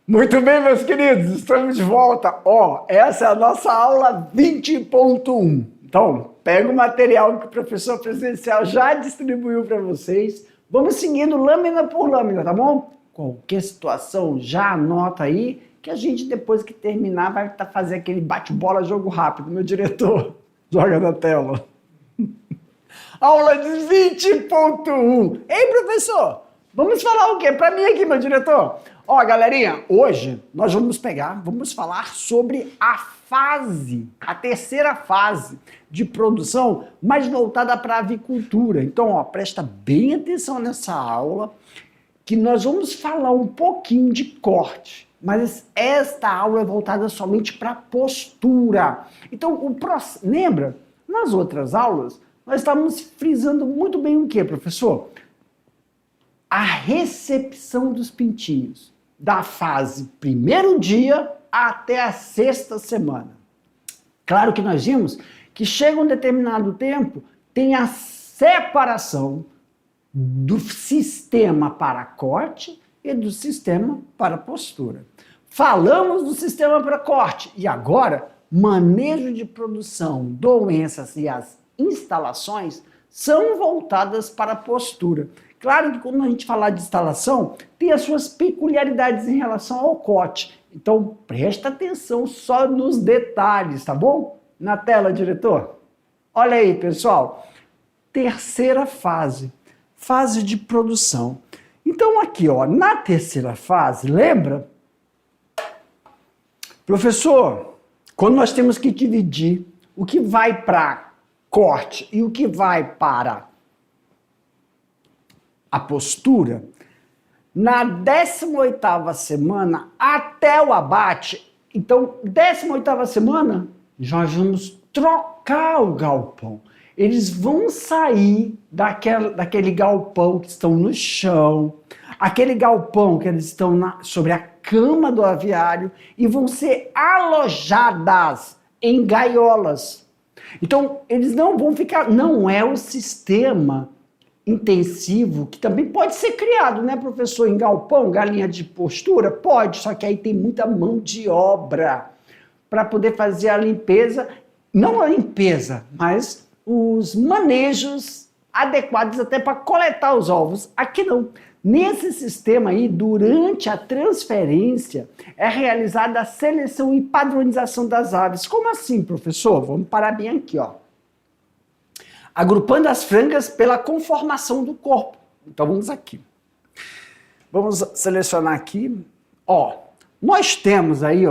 Muito bem, meus queridos, estamos de volta. Essa é a nossa aula 20.1. Então, pega o material que o professor presencial já distribuiu para vocês. Vamos seguindo lâmina por lâmina, tá bom? Qualquer situação, já anota aí, que a gente, depois que terminar, vai fazer aquele bate-bola, jogo rápido. Meu diretor, joga na tela. Aula de 20.1. Ei, professor, vamos falar o quê? Para mim aqui, meu diretor. Galerinha, hoje nós vamos falar sobre a terceira fase de produção, mais voltada para a avicultura. Então, presta bem atenção nessa aula, que nós vamos falar um pouquinho de corte, mas esta aula é voltada somente para postura. Então, lembra? Nas outras aulas, nós estávamos frisando muito bem o que, professor? A recepção dos pintinhos, da fase primeiro dia até a sexta semana. Claro que nós vimos que chega um determinado tempo, tem a separação do sistema para corte e do sistema para postura. Falamos do sistema para corte e agora manejo de produção, doenças e as instalações são voltadas para a postura. Claro que quando a gente falar de instalação, tem as suas peculiaridades em relação ao corte. Então, presta atenção só nos detalhes, tá bom? Na tela, diretor. Olha aí, pessoal. Terceira fase. Fase de produção. Então, aqui, na terceira fase, lembra? Professor, quando nós temos que dividir o que vai para corte e o que vai para a postura, na 18ª semana até o abate, então 18ª semana, nós vamos trocar o galpão. Eles vão sair daquele galpão que estão no chão, aquele galpão que eles estão sobre a cama do aviário e vão ser alojadas em gaiolas. Então, eles não vão ficar, não é o sistema intensivo, que também pode ser criado, né, professor, em galpão, galinha de postura? Pode, só que aí tem muita mão de obra para poder fazer a limpeza, não a limpeza, mas os manejos adequados até para coletar os ovos. Aqui não. Nesse sistema aí, durante a transferência, é realizada a seleção e padronização das aves. Como assim, professor? Vamos parar bem aqui, agrupando as frangas pela conformação do corpo. Então vamos aqui. Vamos selecionar aqui. Nós temos aí,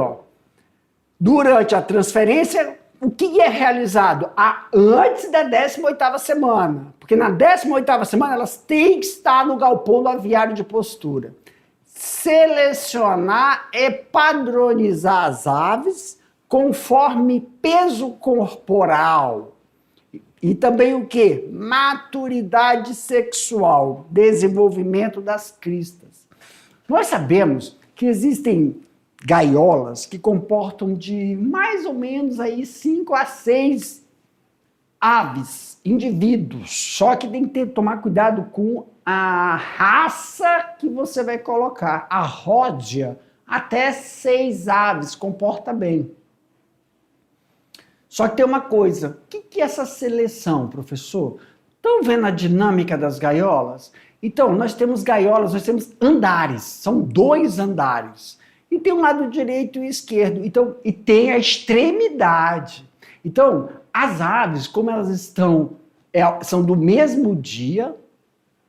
durante a transferência, o que é realizado antes da 18ª semana. Porque na 18ª semana elas têm que estar no galpão do aviário de postura. Selecionar e padronizar as aves conforme peso corporal. E também o quê? Maturidade sexual, desenvolvimento das cristas. Nós sabemos que existem gaiolas que comportam de mais ou menos aí 5 a 6 aves, indivíduos. Só que tem que tomar cuidado com a raça que você vai colocar. A ródia, até 6 aves, comporta bem. Só que tem uma coisa, o que é essa seleção, professor? Estão vendo a dinâmica das gaiolas? Então, nós temos gaiolas, nós temos andares, são 2 andares. E tem um lado direito e esquerdo, então, e tem a extremidade. Então, as aves, como elas são do mesmo dia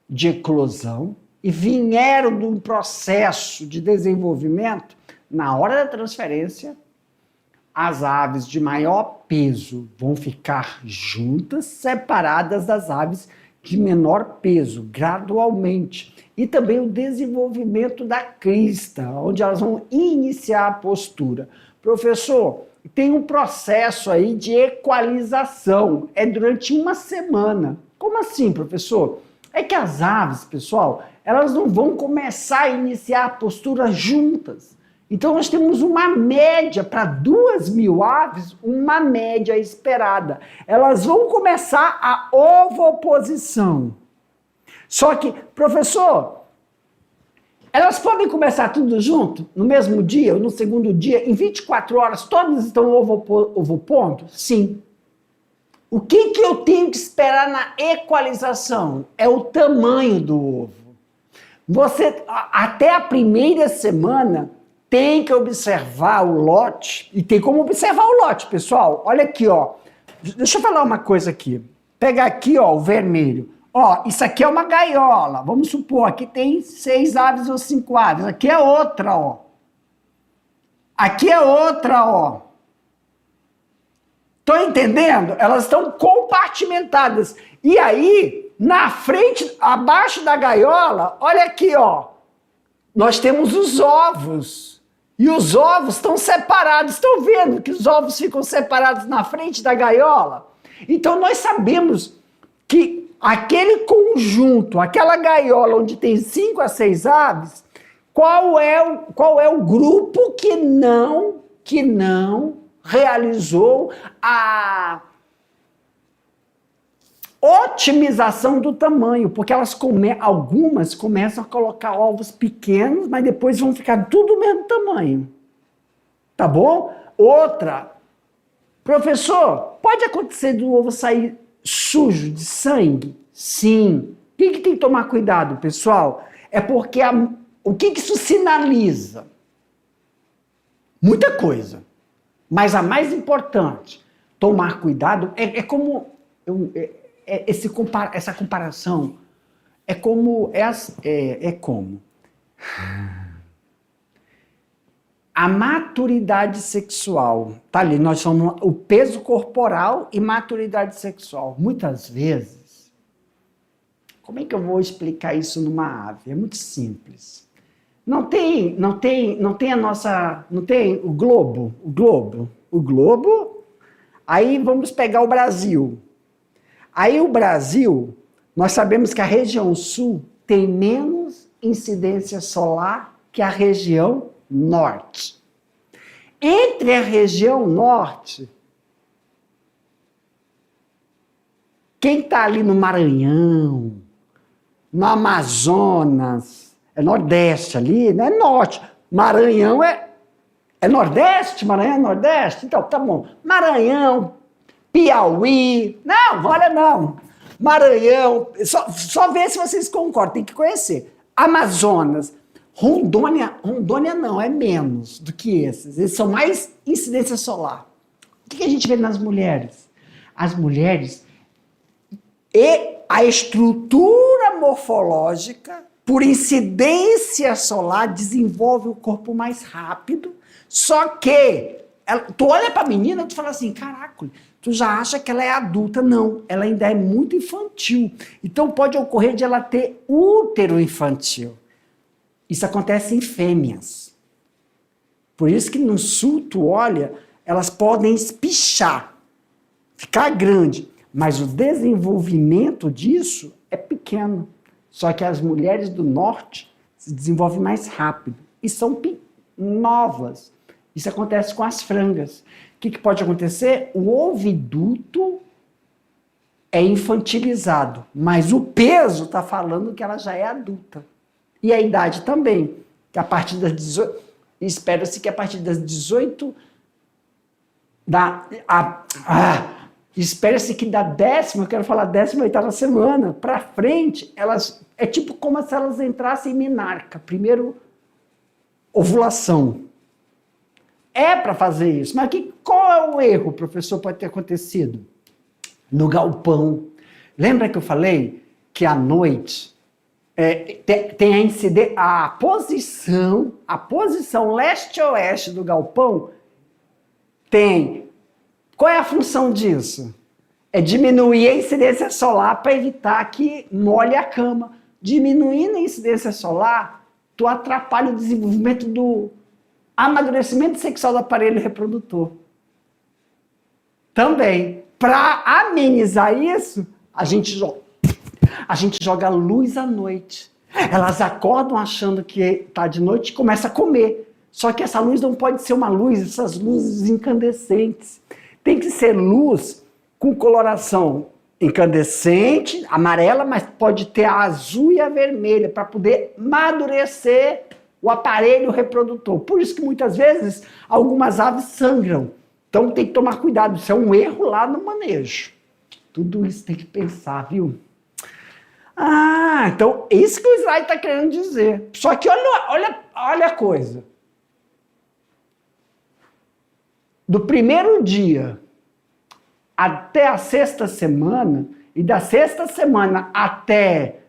de eclosão e vieram de um processo de desenvolvimento, na hora da transferência, as aves de maior peso vão ficar juntas, separadas das aves de menor peso, gradualmente. E também o desenvolvimento da crista, onde elas vão iniciar a postura. Professor, tem um processo aí de equalização, é durante 1 semana. Como assim, professor? É que as aves, pessoal, elas não vão começar a iniciar a postura juntas. Então, nós temos uma média para 2.000 aves, uma média esperada. Elas vão começar a ovoposição. Só que, professor, Elas podem começar tudo junto, no mesmo dia ou no segundo dia, em 24 horas, todas estão ovoponto? Sim. O que eu tenho que esperar na equalização? É o tamanho do ovo. Você, até a primeira semana, tem que observar o lote, e tem como observar o lote, pessoal. Olha aqui, ó. Deixa eu falar uma coisa aqui. Pega aqui, ó, o vermelho. Ó, isso aqui é uma gaiola. Vamos supor, aqui tem 6 aves ou 5 aves. Aqui é outra, ó. Aqui é outra, ó. Estão entendendo? Elas estão compartimentadas. E aí, na frente, abaixo da gaiola, olha aqui, ó. Nós temos os ovos. E os ovos estão separados. Estão vendo que os ovos ficam separados na frente da gaiola? Então, nós sabemos que aquele conjunto, aquela gaiola onde tem 5 a 6 aves, qual é o grupo que não realizou a otimização do tamanho, porque algumas começam a colocar ovos pequenos, mas depois vão ficar tudo do mesmo tamanho. Tá bom? Outra, professor, pode acontecer do ovo sair sujo de sangue? Sim. O que tem que tomar cuidado, pessoal? É porque o que isso sinaliza? Muita coisa. Mas a mais importante, tomar cuidado, essa comparação é como a maturidade sexual. Tá ali, nós somos o peso corporal e maturidade sexual. Muitas vezes, como é que eu vou explicar isso numa ave? É muito simples. Não tem o globo. Aí vamos pegar o Brasil. Aí o Brasil, nós sabemos que a região sul tem menos incidência solar que a região norte. Entre a região norte, quem está ali no Maranhão, no Amazonas, é Nordeste ali, não é Norte. Maranhão é Nordeste? Maranhão é Nordeste? Então, tá bom. Maranhão, Piauí, não, olha não. Maranhão, só ver se vocês concordam, tem que conhecer. Amazonas, Rondônia não, é menos do que esses. Eles são mais incidência solar. O que a gente vê nas mulheres? As mulheres e a estrutura morfológica, por incidência solar, desenvolve o corpo mais rápido, só que tu olha para a menina e tu fala assim, caraca, tu já acha que ela é adulta. Não, ela ainda é muito infantil. Então pode ocorrer de ela ter útero infantil. Isso acontece em fêmeas. Por isso que no sul, tu olha, elas podem espichar, ficar grande, mas o desenvolvimento disso é pequeno. Só que as mulheres do norte se desenvolvem mais rápido e são novas. Isso acontece com as frangas. O que pode acontecer? O oviduto é infantilizado, mas o peso está falando que ela já é adulta. E a idade também, que a partir das 18, espera-se que a partir das 18, espera-se que da 18ª semana para frente, elas, é tipo como se elas entrassem em menarca. Primeiro, ovulação. É para fazer isso. Mas qual é o erro, professor, pode ter acontecido? No galpão. Lembra que eu falei que à noite tem a posição leste-oeste do galpão tem. Qual é a função disso? É diminuir a incidência solar para evitar que molhe a cama. Diminuindo a incidência solar, tu atrapalha o desenvolvimento do amadurecimento sexual do aparelho reprodutor. Também, para amenizar isso, a gente joga luz à noite. Elas acordam achando que está de noite e começam a comer. Só que essa luz não pode ser uma luz, essas luzes incandescentes. Tem que ser luz com coloração incandescente, amarela, mas pode ter a azul e a vermelha para poder amadurecer o aparelho reprodutor. Por isso que muitas vezes algumas aves sangram. Então tem que tomar cuidado, isso é um erro lá no manejo. Tudo isso tem que pensar, viu? Ah, então isso que o slide está querendo dizer. Só que olha a coisa. Do primeiro dia até a sexta semana, e da sexta semana até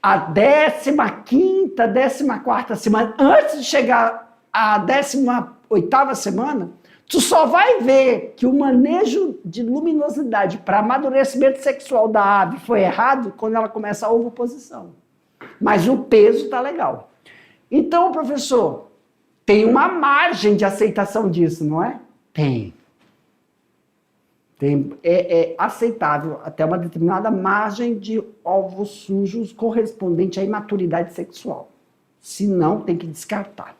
a 15ª, 14ª semana, antes de chegar à 18ª semana, tu só vai ver que o manejo de luminosidade para amadurecimento sexual da ave foi errado quando ela começa a ovoposição. Mas o peso está legal. Então, professor, tem uma margem de aceitação disso, não é? Tem. É aceitável até uma determinada margem de ovos sujos correspondente à imaturidade sexual. Se não, tem que descartar.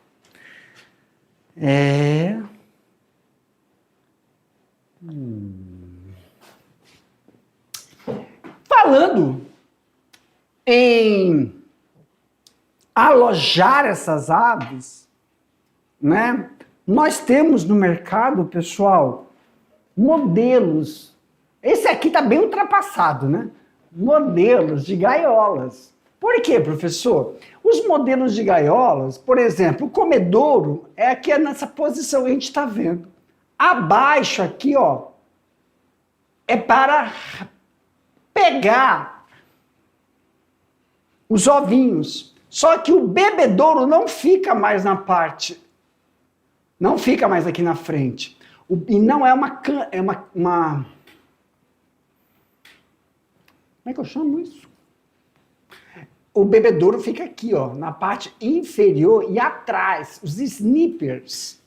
Falando em alojar essas aves, né? Nós temos no mercado, pessoal, modelos. Esse aqui está bem ultrapassado, né? Modelos de gaiolas. Por quê, professor? Os modelos de gaiolas, por exemplo, o comedouro é aqui nessa posição que a gente está vendo. Abaixo aqui, ó, é para pegar os ovinhos. Só que o bebedouro não fica mais na parte, não fica mais aqui na frente. E não é uma... Como é que eu chamo isso? O bebedouro fica aqui, ó, na parte inferior e atrás. Os snippers.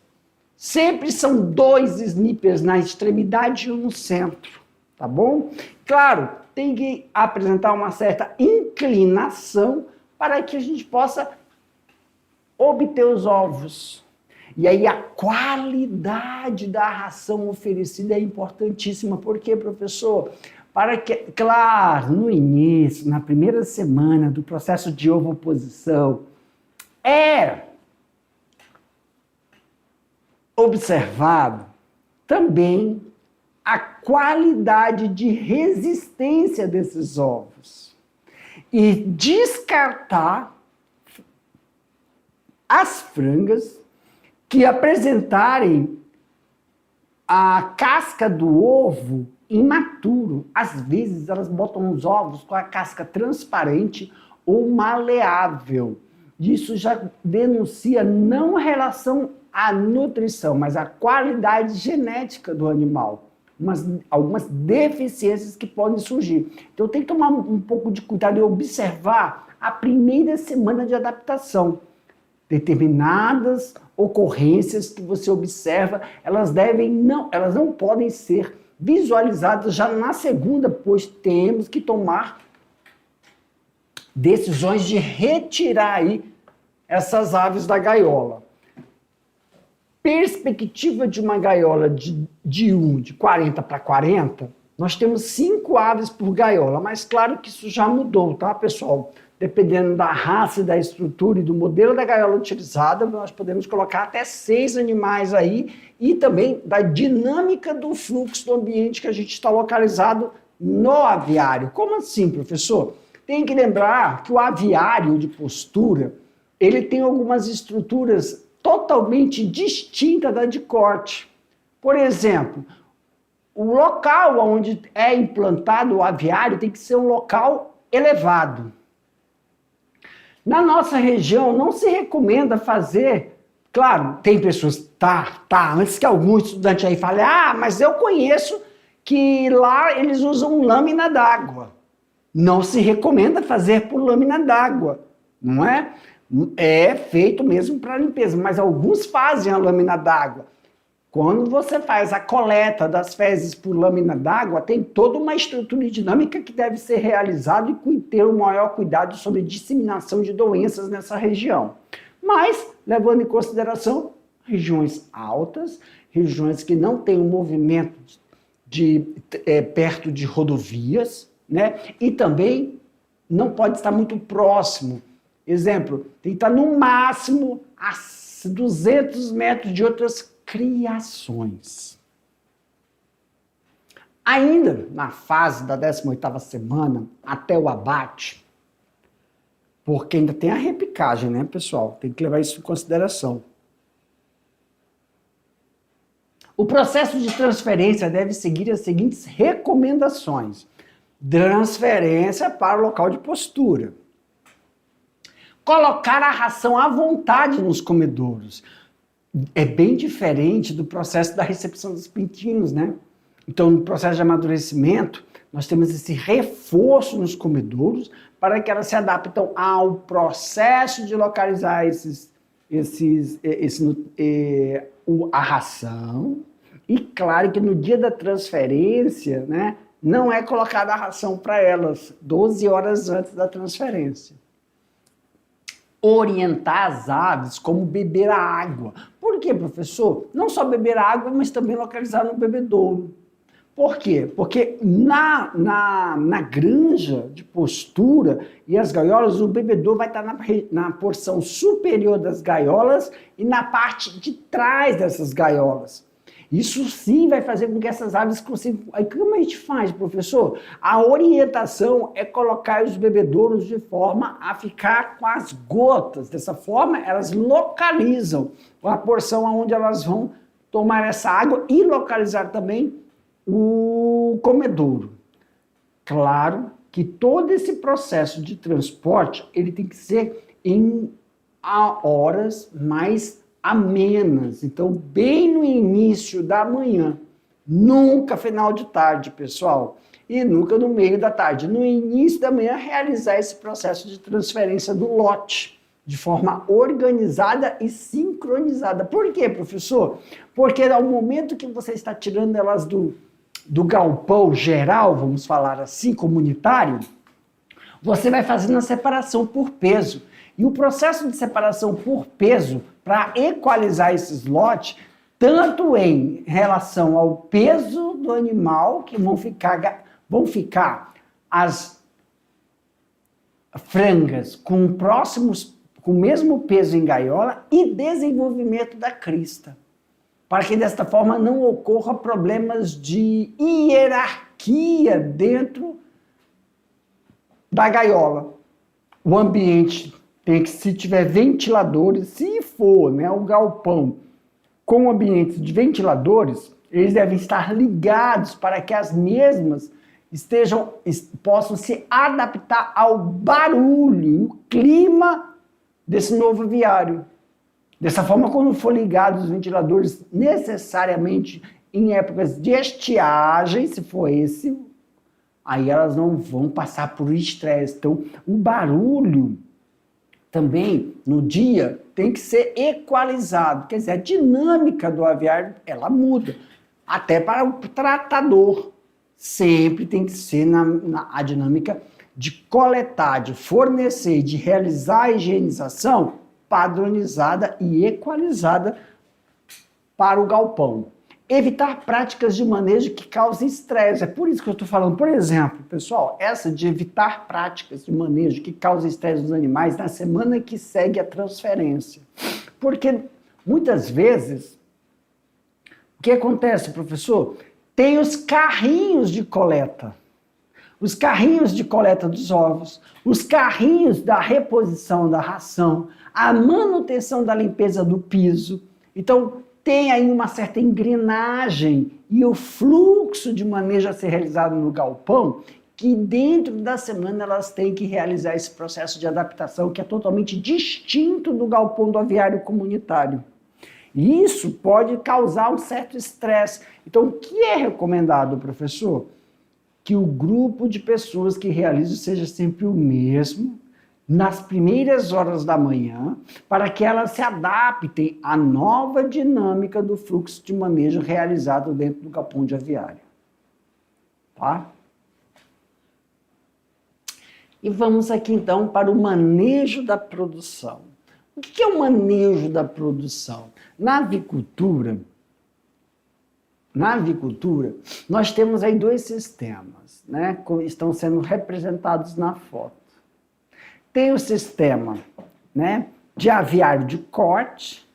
Sempre são 2 snippers na extremidade e um no centro. Tá bom? Claro, tem que apresentar uma certa inclinação para que a gente possa obter os ovos. E aí a qualidade da ração oferecida é importantíssima. Por quê, professor? Para que, claro, no início, na primeira semana do processo de ovoposição, é observado também a qualidade de resistência desses ovos e descartar as frangas que apresentarem a casca do ovo imaturo. Às vezes elas botam os ovos com a casca transparente ou maleável. Isso já denuncia não relação à nutrição, mas à qualidade genética do animal. Algumas deficiências que podem surgir. Então tem que tomar um pouco de cuidado e observar a primeira semana de adaptação. Determinadas ocorrências que você observa, elas não podem ser visualizadas já na segunda, pois temos que tomar decisões de retirar aí essas aves da gaiola. Perspectiva de uma gaiola de 40 para 40, nós temos 5 aves por gaiola, mas claro que isso já mudou, tá, pessoal? Dependendo da raça e da estrutura e do modelo da gaiola utilizada, nós podemos colocar até 6 animais aí e também da dinâmica do fluxo do ambiente que a gente está localizado no aviário. Como assim, professor? Tem que lembrar que o aviário de postura, ele tem algumas estruturas totalmente distintas da de corte. Por exemplo, o local onde é implantado o aviário tem que ser um local elevado. Na nossa região, não se recomenda fazer... Claro, tem pessoas... antes que algum estudante aí fale, mas eu conheço que lá eles usam lâmina d'água. Não se recomenda fazer por lâmina d'água, não é? É feito mesmo para limpeza, mas alguns fazem a lâmina d'água. Quando você faz a coleta das fezes por lâmina d'água, tem toda uma estrutura dinâmica que deve ser realizada e ter o maior cuidado sobre a disseminação de doenças nessa região. Mas, levando em consideração regiões altas, regiões que não têm um movimento perto de rodovias, né? E também não pode estar muito próximo. Exemplo, tem que estar no máximo a 200 metros de outras criações. Ainda na fase da 18ª semana, até o abate, porque ainda tem a repicagem, né, pessoal? Tem que levar isso em consideração. O processo de transferência deve seguir as seguintes recomendações. Transferência para o local de postura. Colocar a ração à vontade nos comedouros. É bem diferente do processo da recepção dos pintinhos, né? Então, no processo de amadurecimento, nós temos esse reforço nos comedouros para que elas se adaptem ao processo de localizar a ração. E claro que no dia da transferência, né, não é colocada a ração para elas 12 horas antes da transferência. Orientar as aves como beber a água. Por quê, professor? Não só beber a água, mas também localizar no bebedouro. Por quê? Porque na granja de postura e as gaiolas, o bebedouro vai estar na porção superior das gaiolas e na parte de trás dessas gaiolas. Isso sim vai fazer com que essas aves consigam... Aí como a gente faz, professor? A orientação é colocar os bebedouros de forma a ficar com as gotas. Dessa forma, elas localizam a porção onde elas vão tomar essa água e localizar também o comedouro. Claro que todo esse processo de transporte, ele tem que ser em horas mais amenas. Então, bem no início da manhã, nunca final de tarde, pessoal, e nunca no meio da tarde. No início da manhã, realizar esse processo de transferência do lote de forma organizada e sincronizada. Por quê, professor? Porque ao momento que você está tirando elas do galpão geral, vamos falar assim, comunitário, você vai fazendo a separação por peso. E o processo de separação por peso, para equalizar esses lotes, tanto em relação ao peso do animal, que vão ficar as frangas com o mesmo peso em gaiola e desenvolvimento da crista, para que desta forma não ocorra problemas de hierarquia dentro da gaiola. O ambiente tem que, se tiver ventiladores, se for, né, o galpão com ambientes de ventiladores, eles devem estar ligados para que as mesmas possam se adaptar ao barulho, o clima desse novo aviário. Dessa forma, quando for ligados os ventiladores necessariamente em épocas de estiagem, se for esse, aí elas não vão passar por estresse. Então, o barulho também, no dia, tem que ser equalizado. Quer dizer, a dinâmica do aviário, ela muda. Até para o tratador. Sempre tem que ser a dinâmica de coletar, de fornecer, de realizar a higienização padronizada e equalizada para o galpão. Evitar práticas de manejo que causem estresse. É por isso que eu estou falando, por exemplo, pessoal, essa de evitar práticas de manejo que causem estresse nos animais na semana que segue a transferência. Porque muitas vezes, o que acontece, professor? Tem os carrinhos de coleta. Os carrinhos de coleta dos ovos, os carrinhos da reposição da ração, a manutenção da limpeza do piso. Então, tem aí uma certa engrenagem e o fluxo de manejo a ser realizado no galpão, que dentro da semana elas têm que realizar esse processo de adaptação que é totalmente distinto do galpão do aviário comunitário. E isso pode causar um certo estresse. Então, o que é recomendado, professor? Que o grupo de pessoas que realizam seja sempre o mesmo, nas primeiras horas da manhã, para que elas se adaptem à nova dinâmica do fluxo de manejo realizado dentro do galpão de aviário. Tá? E vamos aqui então para o manejo da produção. O que é o manejo da produção? Na avicultura, Na avicultura, nós temos aí dois sistemas, né, que estão sendo representados na foto. Tem o sistema, né, de aviário de corte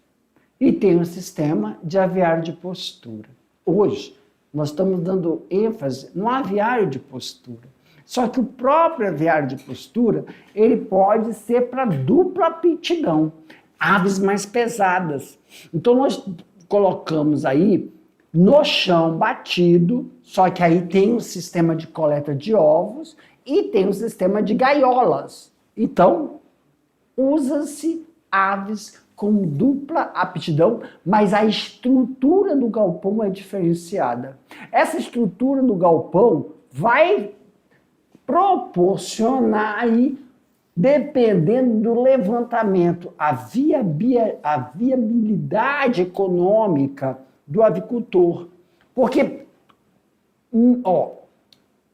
e tem o sistema de aviário de postura. Hoje, nós estamos dando ênfase no aviário de postura. Só que o próprio aviário de postura, ele pode ser para dupla aptidão, aves mais pesadas. Então, nós colocamos aí no chão batido, só que aí tem um sistema de coleta de ovos e tem um sistema de gaiolas. Então, usa-se aves com dupla aptidão, mas a estrutura do galpão é diferenciada. Essa estrutura do galpão vai proporcionar aí, dependendo do levantamento, a viabilidade econômica do avicultor. Porque,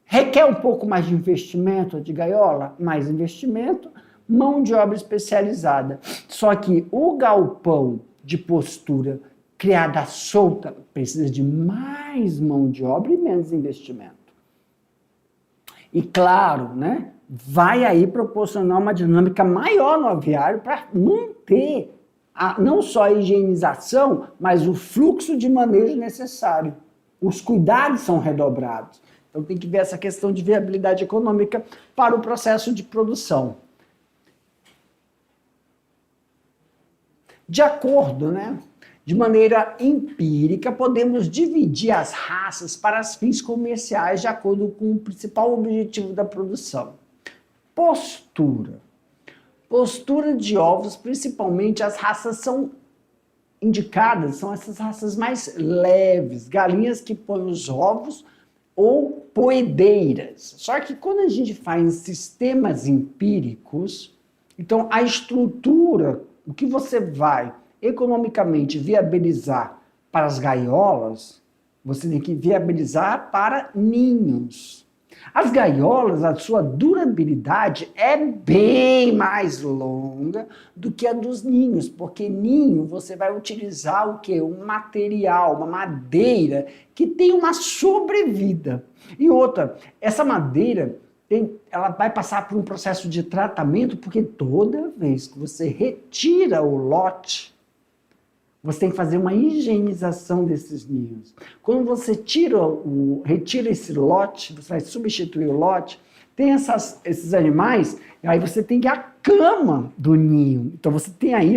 requer um pouco mais de investimento de gaiola, mais investimento, mão de obra especializada. Só que o galpão de postura criada solta precisa de mais mão de obra e menos investimento. E claro, né, vai aí proporcionar uma dinâmica maior no aviário para manter não só a higienização, mas o fluxo de manejo necessário. Os cuidados são redobrados. Então tem que ver essa questão de viabilidade econômica para o processo de produção. De acordo, né, de maneira empírica, podemos dividir as raças para os fins comerciais de acordo com o principal objetivo da produção. Postura. Postura de ovos, principalmente as raças são indicadas, são essas raças mais leves, galinhas que põem os ovos ou poedeiras. Só que quando a gente faz sistemas empíricos, então a estrutura, o que você vai economicamente viabilizar para as gaiolas, você tem que viabilizar para ninhos. As gaiolas, a sua durabilidade é bem mais longa do que a dos ninhos, porque ninho você vai utilizar o quê? Um material, uma madeira que tem uma sobrevida. E outra, essa madeira ela vai passar por um processo de tratamento, porque toda vez que você retira o lote, você tem que fazer uma higienização desses ninhos. Quando você retira esse lote, você vai substituir o lote, tem esses animais, aí você tem a cama do ninho. Então você tem aí,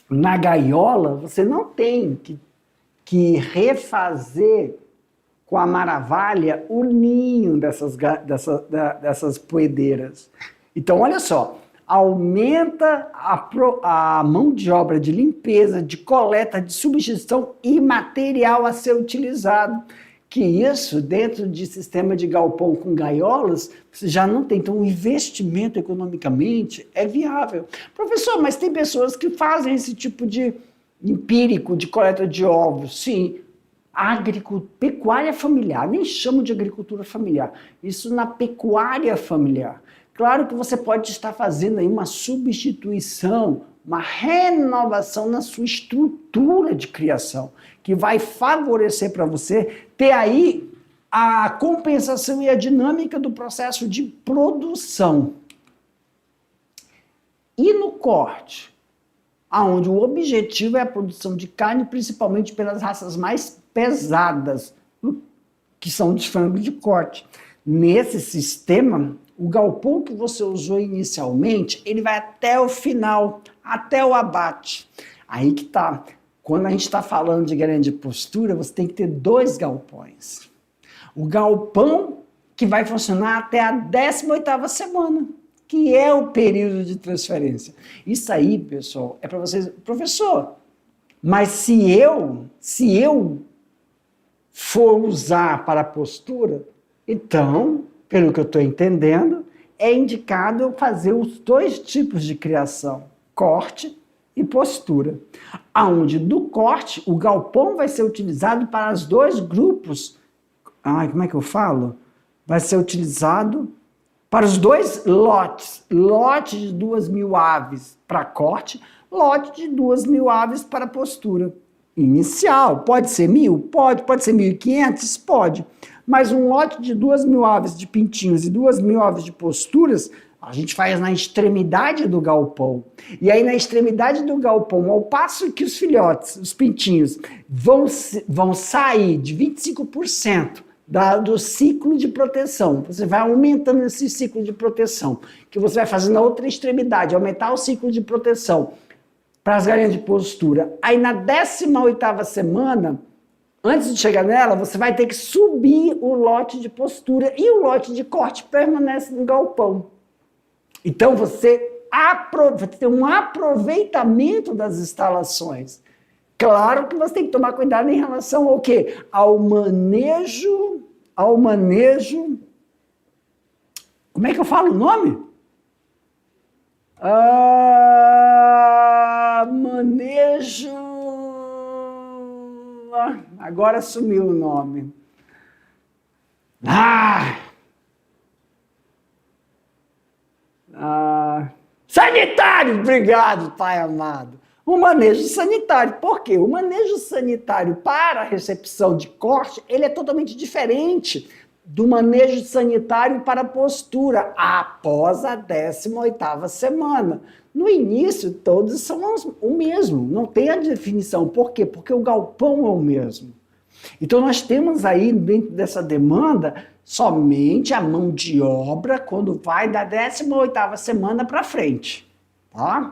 na gaiola, você não tem que refazer com a maravilha o ninho dessas poedeiras. Então, olha só, aumenta a mão de obra de limpeza, de coleta, de substituição e material a ser utilizado. Que isso, dentro de sistema de galpão com gaiolas, você já não tem. Então, o investimento economicamente é viável. Professor, mas tem pessoas que fazem esse tipo de empírico de coleta de ovos. Sim, pecuária familiar, nem chamo de agricultura familiar. Isso na pecuária familiar. Claro que você pode estar fazendo aí uma substituição, uma renovação na sua estrutura de criação, que vai favorecer para você ter aí a compensação e a dinâmica do processo de produção. E no corte, onde o objetivo é a produção de carne, principalmente pelas raças mais pesadas, que são de frango de corte. Nesse sistema, o galpão que você usou inicialmente, ele vai até o final, até o abate. Aí que tá. Quando a gente está falando de grande postura, você tem que ter 2 galpões. O galpão que vai funcionar até a 18ª semana, que é o período de transferência. Isso aí, pessoal, é para vocês... Professor, mas se eu for usar para a postura, então... Pelo que eu estou entendendo, é indicado eu fazer os 2 tipos de criação, corte e postura. Onde do corte, o galpão vai ser utilizado para os 2 grupos. Como é que eu falo? Vai ser utilizado para os 2 lotes. Lote de 2.000 aves para corte, lote de 2.000 aves para postura. Inicial. Pode ser 1.000? Pode ser 1.500? Pode. Mas um lote de 2.000 aves de pintinhos e 2.000 aves de posturas, a gente faz na extremidade do galpão. E aí, na extremidade do galpão, ao passo que os filhotes, os pintinhos, vão sair de 25% do ciclo de proteção. Você vai aumentando esse ciclo de proteção, que você vai fazer na outra extremidade, aumentar o ciclo de proteção para as galinhas de postura. Aí, na 18ª semana, antes de chegar nela, você vai ter que subir o lote de postura e o lote de corte permanece no galpão. Então, você tem um aproveitamento das instalações. Claro que você tem que tomar cuidado em relação ao quê? Ao manejo... Como é que eu falo o nome? Agora sumiu o nome. Sanitário, obrigado, Pai amado. O manejo sanitário. Por quê? O manejo sanitário para a recepção de corte, ele é totalmente diferente do manejo sanitário para a postura após a 18ª semana. No início, todos são o mesmo, não tem a definição. Por quê? Porque o galpão é o mesmo. Então, nós temos aí, dentro dessa demanda, somente a mão de obra quando vai da 18ª semana para frente. Tá?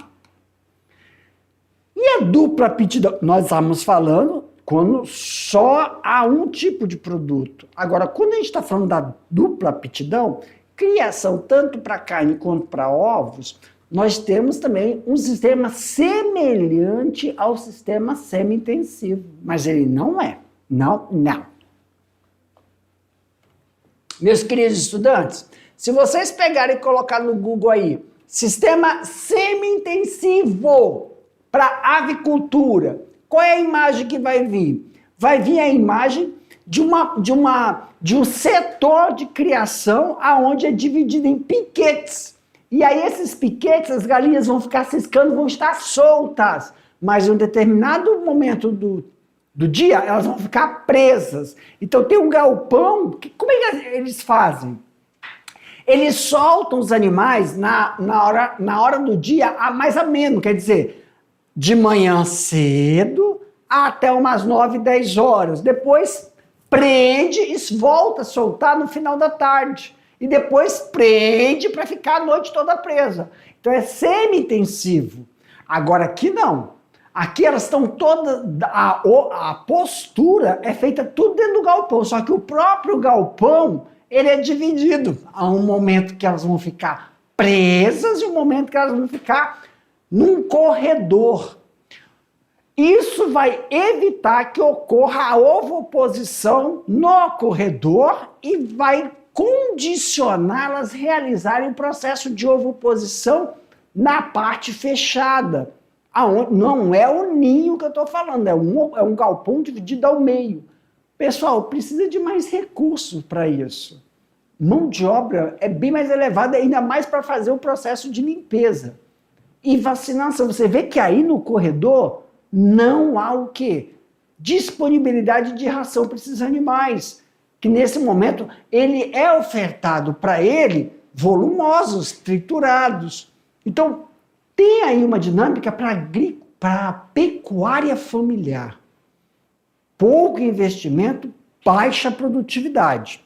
E a dupla aptidão? Nós estamos falando quando só há um tipo de produto. Agora, quando a gente está falando da dupla aptidão, criação tanto para carne quanto para ovos, nós temos também um sistema semelhante ao sistema semi-intensivo, mas ele não é. Não. Meus queridos estudantes, se vocês pegarem e colocar no Google aí, sistema semi-intensivo para avicultura, qual é a imagem que vai vir? Vai vir a imagem de um setor de criação aonde é dividido em piquetes. E aí esses piquetes, as galinhas vão ficar ciscando, vão estar soltas, mas em um determinado momento do dia, elas vão ficar presas. Então tem um galpão, como é que eles fazem? Eles soltam os animais na hora do dia mais ameno, quer dizer, de manhã cedo até umas 9, 10 horas. Depois prende e volta a soltar no final da tarde. E depois prende para ficar a noite toda presa. Então é semi-intensivo. Agora aqui não. Aqui elas estão todas, a postura é feita tudo dentro do galpão, só que o próprio galpão, ele é dividido. Há um momento que elas vão ficar presas e um momento que elas vão ficar num corredor. Isso vai evitar que ocorra a ovoposição no corredor e vai condicioná-las a realizarem o processo de ovoposição na parte fechada. Não é o ninho que eu estou falando, é um galpão dividido ao meio. Pessoal, precisa de mais recursos para isso. Mão de obra é bem mais elevada, ainda mais para fazer o processo de limpeza. E vacinação, você vê que aí no corredor não há o quê? Disponibilidade de ração para esses animais. Que nesse momento ele é ofertado para ele volumosos, triturados. Então, tem aí uma dinâmica para a pecuária familiar. Pouco investimento, baixa produtividade.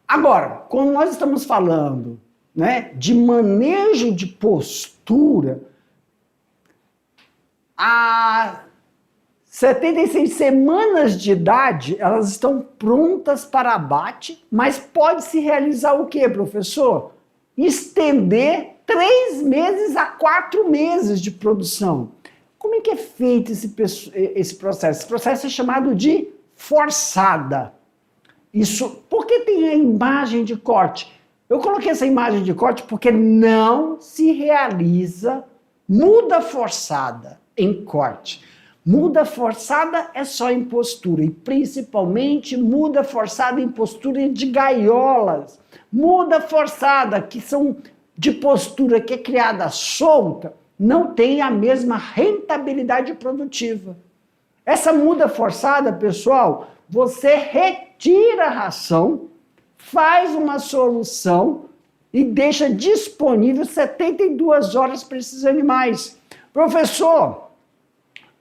Agora, quando nós estamos falando, né, de manejo de postura, a 76 semanas de idade, elas estão prontas para abate, mas pode-se realizar o quê, professor? Estender 3 meses a 4 meses de produção. Como é que é feito esse processo? Esse processo é chamado de forçada. Isso, por que tem a imagem de corte? Eu coloquei essa imagem de corte porque não se realiza muda forçada em corte. Muda forçada é só em postura, e principalmente muda forçada em postura de gaiolas. Muda forçada, que são de postura que é criada solta, não tem a mesma rentabilidade produtiva. Essa muda forçada, pessoal, você retira a ração, faz uma solução e deixa disponível 72 horas para esses animais. Professor,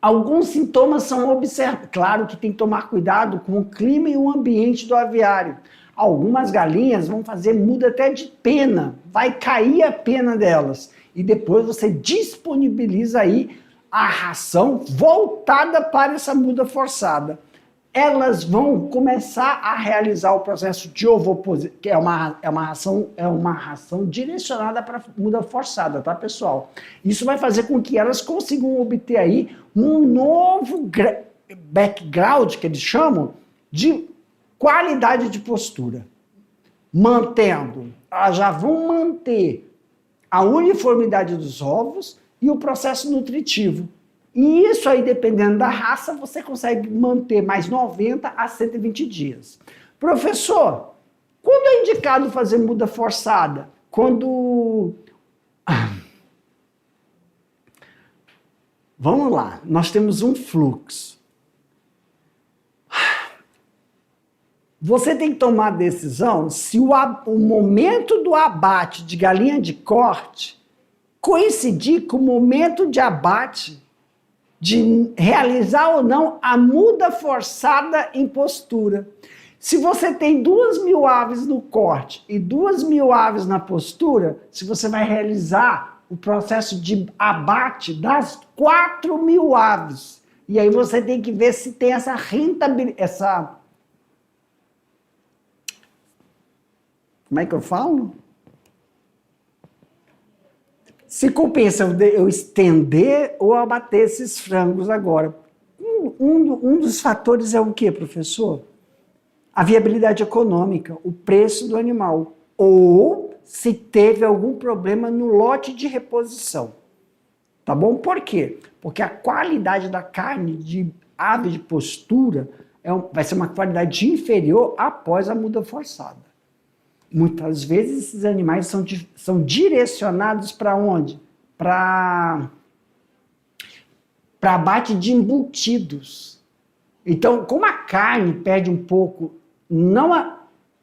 alguns sintomas são observados. Claro que tem que tomar cuidado com o clima e o ambiente do aviário. Algumas galinhas vão fazer muda até de pena, vai cair a pena delas. E depois você disponibiliza aí a ração voltada para essa muda forçada. Elas vão começar a realizar o processo de ovoposição, que é uma ração direcionada para muda forçada, tá, pessoal? Isso vai fazer com que elas consigam obter aí um novo background, que eles chamam, de qualidade de postura. Mantendo, elas já vão manter a uniformidade dos ovos e o processo nutritivo. E isso aí, dependendo da raça, você consegue manter mais 90 a 120 dias. Professor, quando é indicado fazer muda forçada? Quando... Vamos lá, nós temos um fluxo. Você tem que tomar a decisão se o momento do abate de galinha de corte coincidir com o momento de abate de realizar ou não a muda forçada em postura. Se você tem 2.000 aves no corte e 2.000 aves na postura, se você vai realizar o processo de abate das 4.000 aves. E aí você tem que ver se tem essa rentabilidade, como é que eu falo? Se compensa eu estender ou abater esses frangos agora. Um dos fatores é o quê, professor? A viabilidade econômica, o preço do animal. Ou se teve algum problema no lote de reposição. Tá bom? Por quê? Porque a qualidade da carne de ave de postura vai ser uma qualidade inferior após a muda forçada. Muitas vezes esses animais são direcionados para onde? Para abate de embutidos. Então, como a carne perde um pouco,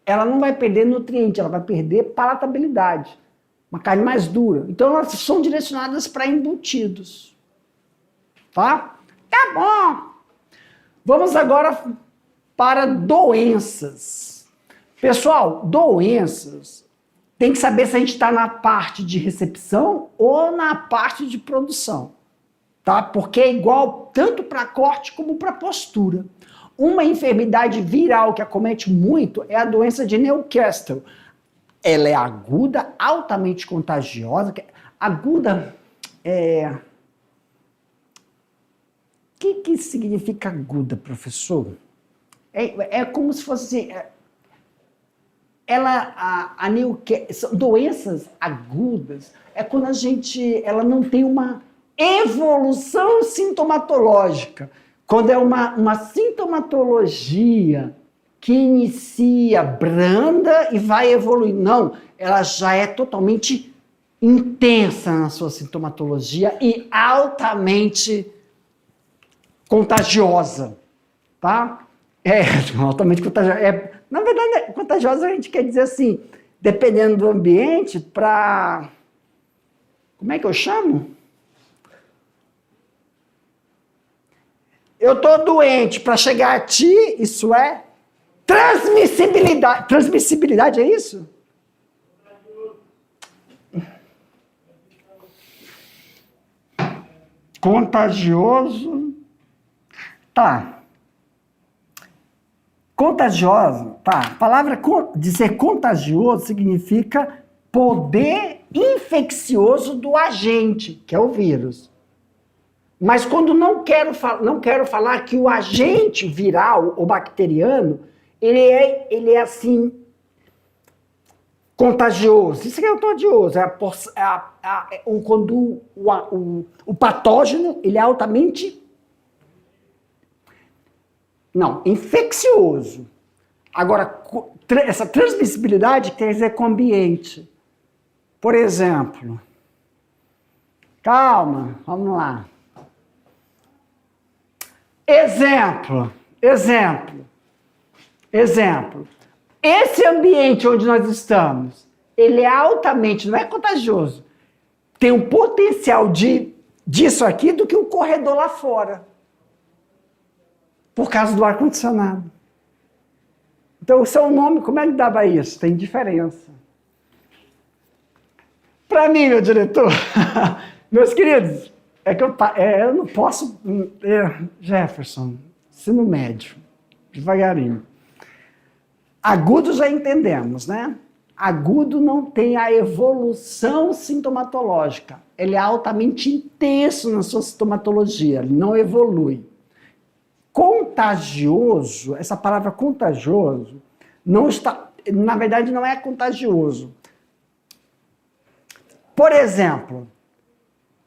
ela não vai perder nutriente, ela vai perder palatabilidade. Uma carne mais dura. Então, elas são direcionadas para embutidos. Tá? Tá bom. Vamos agora para doenças. Pessoal, doenças, tem que saber se a gente está na parte de recepção ou na parte de produção, tá? Porque é igual tanto para corte como para postura. Uma enfermidade viral que acomete muito é a doença de Newcastle. Ela é aguda, altamente contagiosa. Aguda é... O que significa aguda, professor? É como se fosse... São doenças agudas, é quando ela não tem uma evolução sintomatológica. Quando é uma sintomatologia que inicia branda e vai evoluir. Não, ela já é totalmente intensa na sua sintomatologia e altamente contagiosa, tá? Altamente contagiosa. Na verdade, contagiosa a gente quer dizer assim, dependendo do ambiente, como é que eu chamo? Eu estou doente, para chegar a ti, isso é transmissibilidade. Transmissibilidade é isso? Contagioso. Tá. Contagioso, tá? A palavra de ser contagioso significa poder infeccioso do agente, que é o vírus. Mas quando não quero falar que o agente viral ou bacteriano, ele é assim, contagioso. Isso que é o contagioso. Quando o patógeno, ele é altamente... Não, infeccioso. Agora, essa transmissibilidade quer dizer com o ambiente. Por exemplo, Calma, vamos lá. Exemplo. Esse ambiente onde nós estamos, ele é altamente, não é contagioso, tem um potencial disso aqui do que o corredor lá fora. Por causa do ar-condicionado. Então, o seu nome, como é que dava isso? Tem diferença. Para mim, meu diretor, meus queridos, é que eu não posso... Jefferson, ensino médio, devagarinho. Agudo já entendemos, né? Agudo não tem a evolução sintomatológica. Ele é altamente intenso na sua sintomatologia, ele não evolui. Contagioso, essa palavra contagioso, não está, na verdade não é contagioso. Por exemplo,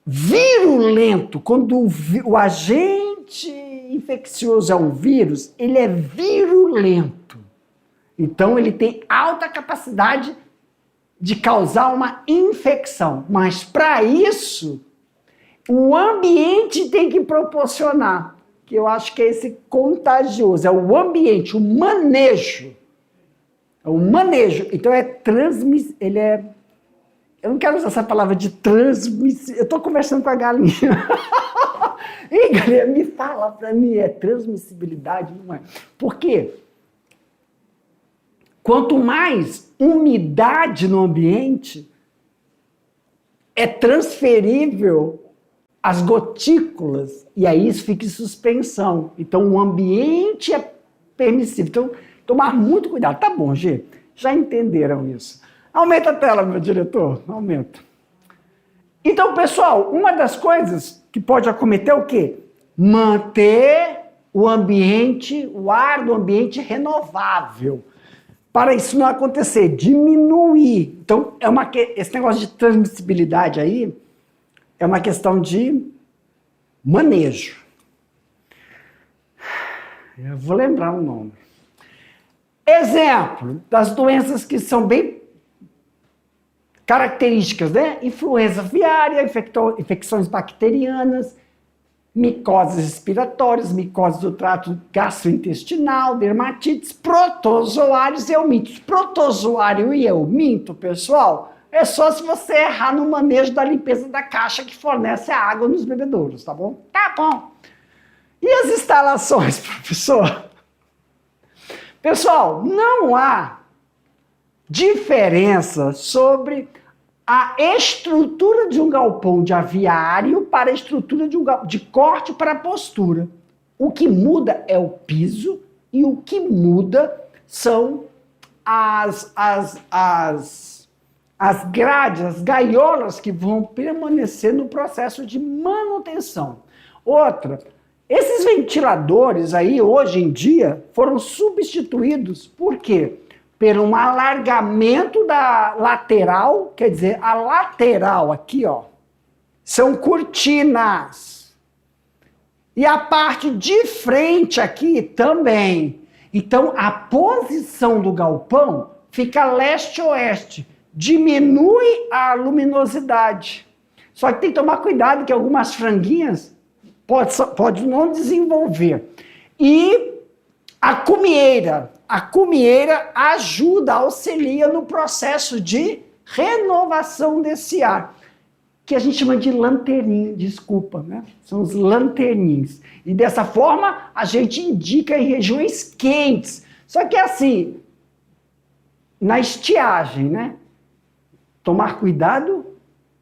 virulento, quando o agente infeccioso é um vírus, ele é virulento. Então ele tem alta capacidade de causar uma infecção. Mas para isso, o ambiente tem que proporcionar, que eu acho que é esse contagioso, é o ambiente, o manejo. É o manejo. Então é transmissível, ele é... Eu não quero usar essa palavra de transmissível. Eu estou conversando com a galinha. Ei, galinha, me fala para mim, é transmissibilidade, não é? Por quê? Quanto mais umidade no ambiente, é transferível as gotículas, e aí isso fica em suspensão. Então, o ambiente é permissível. Então, tomar muito cuidado. Tá bom, Gê, já entenderam isso. Aumenta a tela, meu diretor, aumenta. Então, pessoal, uma das coisas que pode acometer é o quê? Manter o ambiente, o ar do ambiente renovável. Para isso não acontecer, diminuir. Então, esse negócio de transmissibilidade aí é uma questão de manejo. Eu vou lembrar o nome. Exemplo das doenças que são bem características, né? Influenza aviária, infecções bacterianas, micoses respiratórias, micoses do trato gastrointestinal, dermatites, protozoários e eumintos. Protozoário e euminto, pessoal, é só se você errar no manejo da limpeza da caixa que fornece a água nos bebedouros, tá bom? Tá bom. E as instalações, professor? Pessoal, não há diferença sobre a estrutura de um galpão de aviário para a estrutura de corte para a postura. O que muda é o piso e o que muda são as grades, as gaiolas que vão permanecer no processo de manutenção. Outra, esses ventiladores aí, hoje em dia, foram substituídos por quê? Por um alargamento da lateral, quer dizer, a lateral aqui, ó, são cortinas. E a parte de frente aqui também. Então, a posição do galpão fica leste-oeste, diminui a luminosidade. Só que tem que tomar cuidado que algumas franguinhas pode não desenvolver. E a cumieira ajuda, auxilia no processo de renovação desse ar, que a gente chama de lanterninha, desculpa, né? São os lanternins. E dessa forma, a gente indica em regiões quentes. Só que assim, na estiagem, né? Tomar cuidado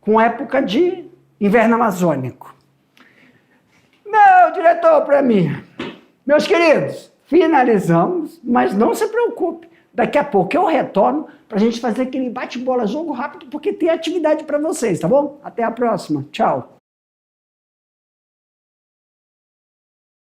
com época de inverno amazônico. Meu diretor, para mim, meus queridos, finalizamos, mas não se preocupe. Daqui a pouco eu retorno para a gente fazer aquele bate-bola, jogo rápido, porque tem atividade para vocês, tá bom? Até a próxima. Tchau.